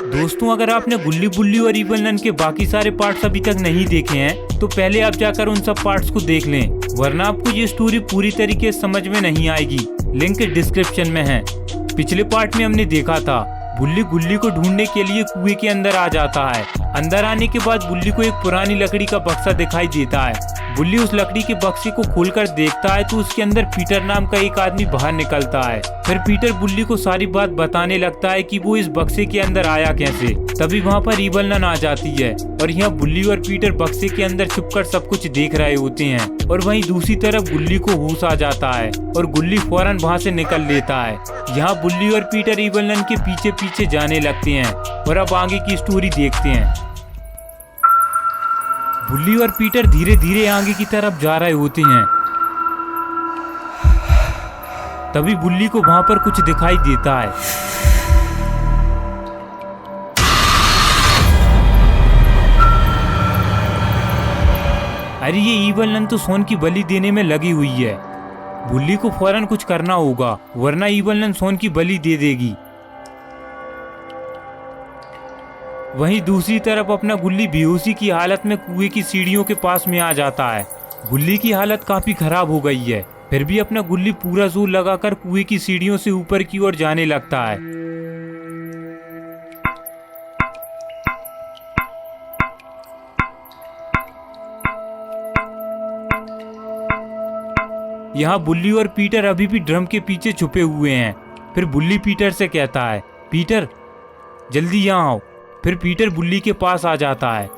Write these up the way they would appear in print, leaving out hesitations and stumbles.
दोस्तों, अगर आपने गुल्ली बुल्ली और इवल नन के बाकी सारे पार्ट्स अभी तक नहीं देखे हैं तो पहले आप जाकर उन सब पार्ट्स को देख लें, वरना आपको ये स्टोरी पूरी तरीके से समझ में नहीं आएगी। लिंक डिस्क्रिप्शन में है। पिछले पार्ट में हमने देखा था बुल्ली गुल्ली को ढूंढने के लिए कुएं के अंदर आ जाता है। अंदर आने के बाद बुल्ली को एक पुरानी लकड़ी का बक्सा दिखाई देता है। बुल्ली उस लकड़ी के बक्से को खोलकर देखता है तो उसके अंदर पीटर नाम का एक आदमी बाहर निकलता है। फिर पीटर बुल्ली को सारी बात बताने लगता है कि वो इस बक्से के अंदर आया कैसे। तभी वहाँ पर इवल नन आ जाती है और यहाँ बुल्ली और पीटर बक्से के अंदर छुपकर सब कुछ देख रहे होते हैं। और वहीं दूसरी तरफ गुल्ली को होश आ जाता है और गुल्ली फौरन वहाँ से निकल लेता है। यहाँ बुल्ली और पीटर इवल नन के पीछे पीछे जाने लगते हैं और अब आगे की स्टोरी देखते हैं। बुल्ली और पीटर धीरे धीरे आगे की तरफ जा रहे होते हैं। तभी बुल्ली को वहां पर कुछ दिखाई देता है। अरे ये इवल नन तो सोन की बलि देने में लगी हुई है। बुल्ली को फौरन कुछ करना होगा, वरना इवल नन सोन की बलि दे देगी। वहीं दूसरी तरफ अपना गुल्ली बेहोशी की हालत में कुएं की सीढ़ियों के पास में आ जाता है। गुल्ली की हालत काफी खराब हो गई है, फिर भी अपना गुल्ली पूरा जोर लगाकर कुएं की सीढ़ियों से ऊपर की ओर जाने लगता है। यहाँ बुल्ली और पीटर अभी भी ड्रम के पीछे छुपे हुए हैं। फिर बुल्ली पीटर से कहता है, पीटर जल्दी यहाँ आओ। फिर पीटर बुल्ली के पास आ जाता है।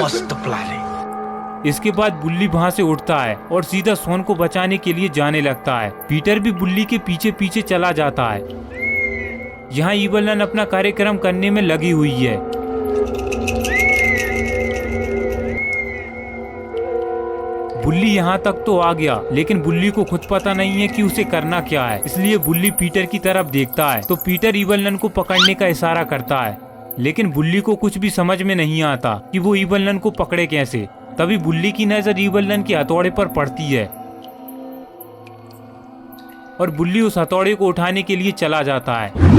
मस्त प्लान है। इसके बाद बुल्ली वहां से उठता है और सीधा सोन को बचाने के लिए जाने लगता है। पीटर भी बुल्ली के पीछे पीछे चला जाता है। यहाँ इवल नन अपना कार्यक्रम करने में लगी हुई है। बुल्ली यहाँ तक तो आ गया, लेकिन बुल्ली को खुद पता नहीं है कि उसे करना क्या है। इसलिए बुल्ली पीटर की तरफ देखता है तो पीटर इवल नन को पकड़ने का इशारा करता है, लेकिन बुल्ली को कुछ भी समझ में नहीं आता कि वो इवल नन को पकड़े कैसे। तभी बुल्ली की नजर इवल नन के हथौड़े पर पड़ती है और बुल्ली उस हथौड़े को उठाने के लिए चला जाता है।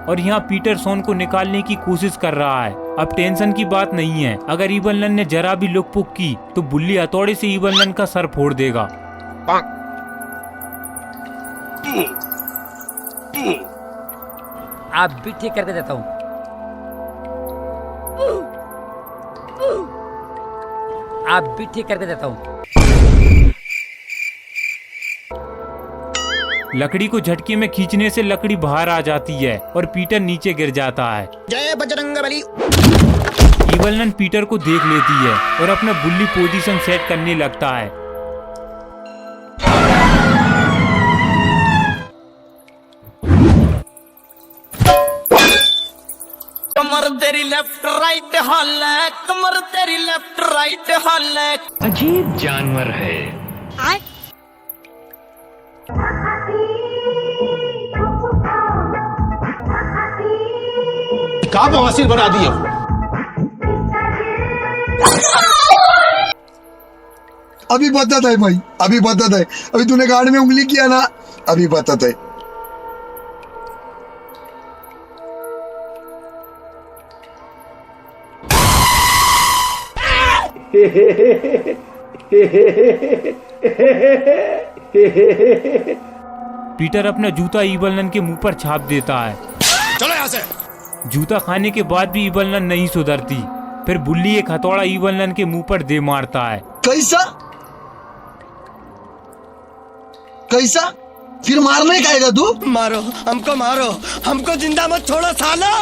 और यहाँ पीटर सोन को निकालने की कोशिश कर रहा है। अब टेंशन की बात नहीं है, अगर इवल नन ने जरा भी लुक पुक की तो बुल्ली हथौड़े से इवल नन का सर फोड़ देगा। आप भी ठीक करके देता हूँ। आप भी ठीक करके देता हूँ। लकड़ी को झटके में खींचने से लकड़ी बाहर आ जाती है और पीटर नीचे गिर जाता है। जय बजरंगबली। इवल नन पीटर को देख लेती है और अपना बुल्ली पोजीशन सेट करने लगता है। कमर तेरी लेफ्ट राइट हॉल है, कमर तेरी लेफ्ट राइट हॉल है। अजीब जानवर है। क्या बवासीर बना दिया। अभी बताता है भाई, अभी बताता है। अभी तूने गाड़ में उंगली किया ना, अभी बताता है। पीटर अपना जूता इवल नन के मुंह पर छाप देता है। चलो यहाँ से। जूता खाने के बाद भी इवल नन नहीं सुधरती। फिर बुल्ली एक हथौड़ा इवल नन के मुंह पर दे मारता है। कैसा कैसा? फिर मारने का आएगा तू? मारो हमको जिंदा मत छोड़ो सालो।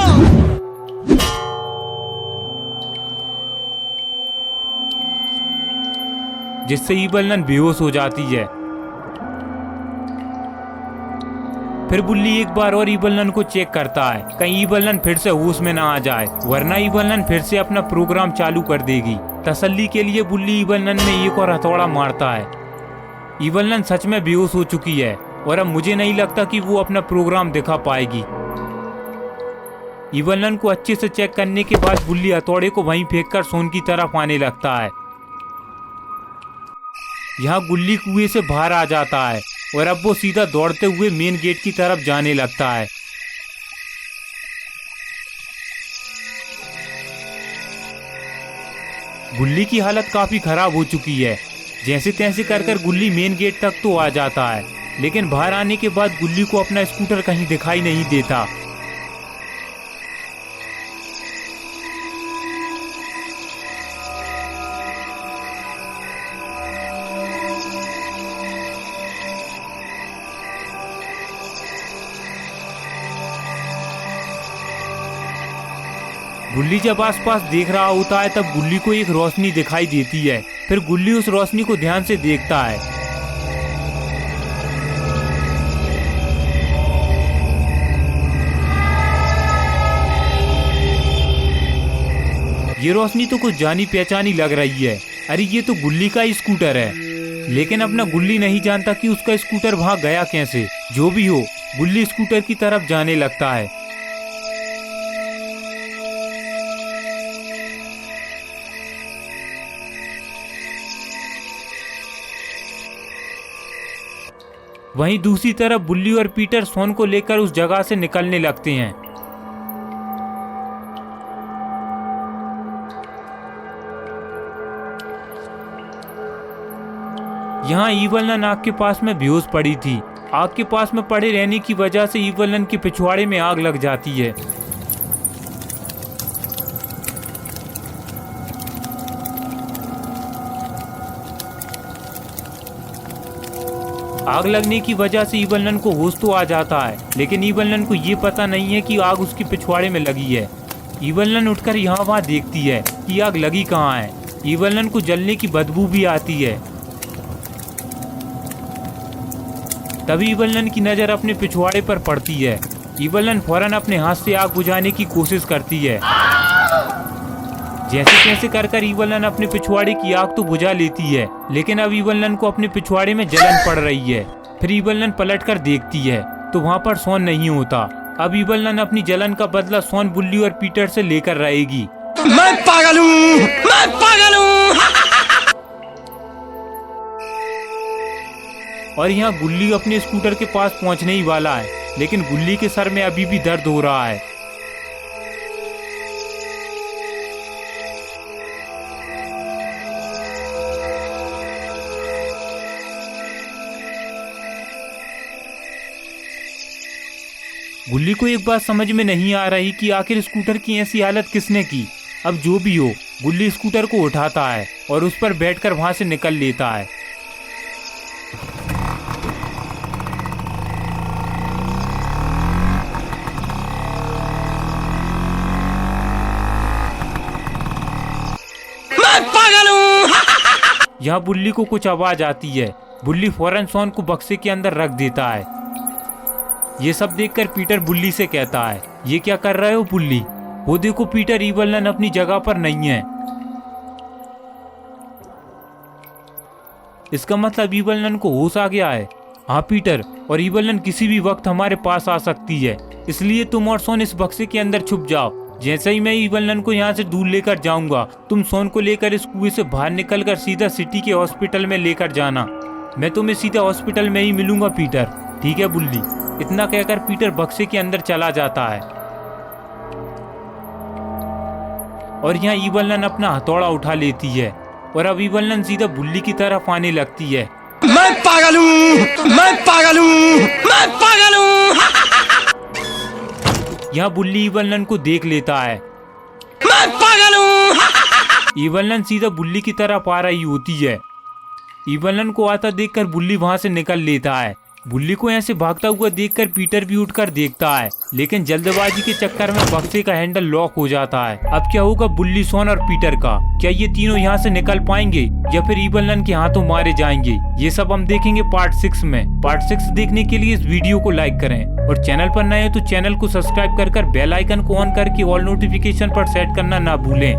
जिससे इवल नन बेहोश हो जाती है। फिर बुल्ली एक बार और इवल नन को चेक करता है, कहीं इवल नन फिर से होश में ना आ जाए, वरना इवल नन फिर से अपना प्रोग्राम चालू कर देगी। तसल्ली के लिए बुल्ली इवल नन में एक और हथौड़ा मारता है। इवल नन सच में बेहोश हो चुकी है और अब मुझे नहीं लगता कि वो अपना प्रोग्राम दिखा पाएगी। इवल नन को अच्छे से चेक करने के बाद बुल्ली हथौड़े को वहीं फेंककर सोन की तरफ आने लगता है। यहाँ गुल्ली कुएं से बाहर आ जाता है और अब वो सीधा दौड़ते हुए मेन गेट की तरफ जाने लगता है। गुल्ली की हालत काफी खराब हो चुकी है। जैसे तैसे कर गुल्ली मेन गेट तक तो आ जाता है, लेकिन बाहर आने के बाद गुल्ली को अपना स्कूटर कहीं दिखाई नहीं देता। गुल्ली जब आसपास देख रहा होता है तब गुल्ली को एक रोशनी दिखाई देती है। फिर गुल्ली उस रोशनी को ध्यान से देखता है। ये रोशनी तो कुछ जानी पहचानी लग रही है। अरे ये तो गुल्ली का ही स्कूटर है, लेकिन अपना गुल्ली नहीं जानता कि उसका स्कूटर वहां गया कैसे। जो भी हो, गुल्ली स्कूटर की तरफ जाने लगता है। वहीं दूसरी तरफ बुल्ली और पीटर सोन को लेकर उस जगह से निकलने लगते हैं। यहाँ ईवलन आग के पास में बेहोश पड़ी थी। आग के पास में पड़े रहने की वजह से ईवलन के पिछवाड़े में आग लग जाती है। आग लगने की वजह से ईवलन को होश तो आ जाता है, लेकिन ईवलन को ये पता नहीं है कि आग उसके पिछवाड़े में लगी है। ईवलन उठकर यहाँ वहाँ देखती है कि आग लगी कहाँ है। ईवलन को जलने की बदबू भी आती है। तभी ईवलन की नजर अपने पिछवाड़े पर पड़ती है। ईवलन फौरन अपने हाथ से आग बुझाने की कोशिश करती है। जैसे तैसे कर ईवलन अपने पिछवाड़े की आग तो बुझा लेती है, लेकिन अब ईवलन को अपने पिछवाड़े में जलन पड़ रही है। फिर ईवलन पलटकर देखती है तो वहाँ पर सोन नहीं होता। अब ईवलन अपनी जलन का बदला सोन, बुल्ली और पीटर से लेकर रहेगी। मैं पागल हूँ, मैं पागल हूँ। और यहाँ गुल्ली अपने स्कूटर के पास पहुँचने ही वाला है, लेकिन गुल्ली के सर में अभी भी दर्द हो रहा है। गुल्ली को एक बात समझ में नहीं आ रही कि आखिर स्कूटर की ऐसी हालत किसने की। अब जो भी हो, गुल्ली स्कूटर को उठाता है और उस पर बैठकर वहां से निकल लेता है। मैं पागल हूँ। यहाँ बुल्ली को कुछ आवाज आती है। बुल्ली फौरन सोन को बक्से के अंदर रख देता है। ये सब देखकर पीटर बुल्ली से कहता है, ये क्या कर रहे हो बुल्ली? वो देखो पीटर, ईवलन अपनी जगह पर नहीं है। इसका मतलब ईवलन को होश आ गया है। हाँ पीटर, और ईवलन किसी भी वक्त हमारे पास आ सकती है, इसलिए तुम और सोन इस बक्से के अंदर छुप जाओ। जैसे ही मैं ईवलन को यहाँ से दूर लेकर जाऊंगा, तुम सोन को लेकर इस कुएं से बाहर निकलकर सीधा सिटी के हॉस्पिटल में लेकर जाना। मैं तुम्हें सीधा हॉस्पिटल में ही मिलूंगा पीटर। ठीक है बुल्ली? इतना कहकर पीटर बक्से के अंदर चला जाता है। और यहाँ ईवलन अपना हथौड़ा उठा लेती है और अब ईवलन सीधा बुल्ली की तरफ आने लगती है। मैं पागल हूँ, मैं पागल हूँ, मैं पागल हूँ। यहाँ बुल्ली ईवलन को देख लेता है। मैं पागल हूँ। ईवलन सीधा बुल्ली की तरफ आ रही होती है। ईवलन को आता देखकर बुल्ली वहां से निकल लेता है। बुल्ली को ऐसे भागता हुआ देखकर पीटर भी उठकर देखता है, लेकिन जल्दबाजी के चक्कर में बक्से का हैंडल लॉक हो जाता है। अब क्या होगा बुल्ली, सोन और पीटर का? क्या ये तीनों यहाँ से निकल पाएंगे या फिर ईवलन के हाथों मारे जाएंगे? ये सब हम देखेंगे पार्ट 6 में। पार्ट 6 देखने के लिए इस वीडियो को लाइक करें और चैनल पर नए हो तो चैनल को सब्सक्राइब कर बेल आइकन को ऑन करके ऑल नोटिफिकेशन पर सेट करना ना भूलें।